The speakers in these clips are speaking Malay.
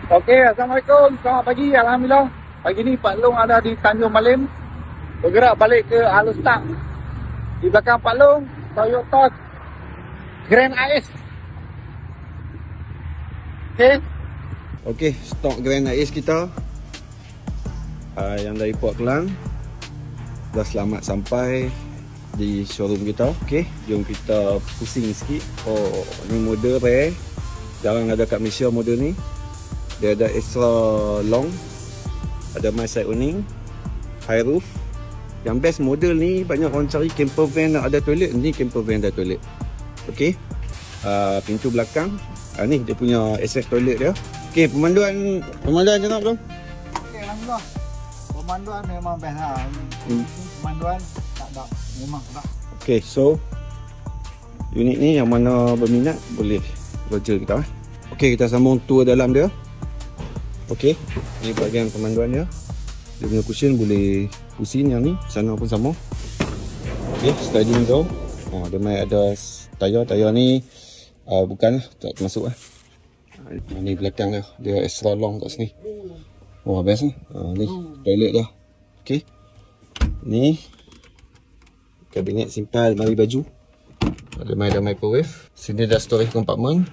Okey, Assalamualaikum. Selamat pagi. Alhamdulillah. Pagi ni Pak Long ada di Tanjung Malim. Bergerak balik ke Alustang. Di belakang Pak Long, Toyota Grand Ace. Okey. Okey, stok Grand Ace kita yang dari Port Klang dah selamat sampai di showroom kita. Okey, jom kita pusing sikit. Oh, ni model rare. Jarang ada kat Malaysia model ni. Dia ada extra long, ada my side awning, high roof. Yang best model ni banyak orang cari camper van nak ada toilet. Ni camper van ada toilet. Okey, pintu belakang, ni dia punya access toilet dia. Okey, pemanduan macam belum? Okey, Alhamdulillah. Pemanduan memang best lah. Pemanduan tak ada. Memang tak. Okey, so unit ni yang mana berminat boleh roger kita. Okey, kita sambung tour dalam dia. Okey, ni bahagian pemanduan dia. Dia punya cushion boleh pusing yang ni, sana pun sama. Okey, sliding door. Dia mai ada tayar ni bukan tak termasuk lah. Ni belakang dia, dia extra long kat sini. Wah, best ni. Ni toilet dia. Okey. Ni kabinet simpan almari baju. Ada microwave. Sini ada storage compartment.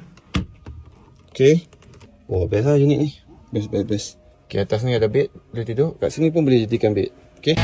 Okey. Wah, best lah unit ni. Best. Okey, atas ni ada bed, boleh tidur. Kat sini pun boleh jadikan bed. Okey.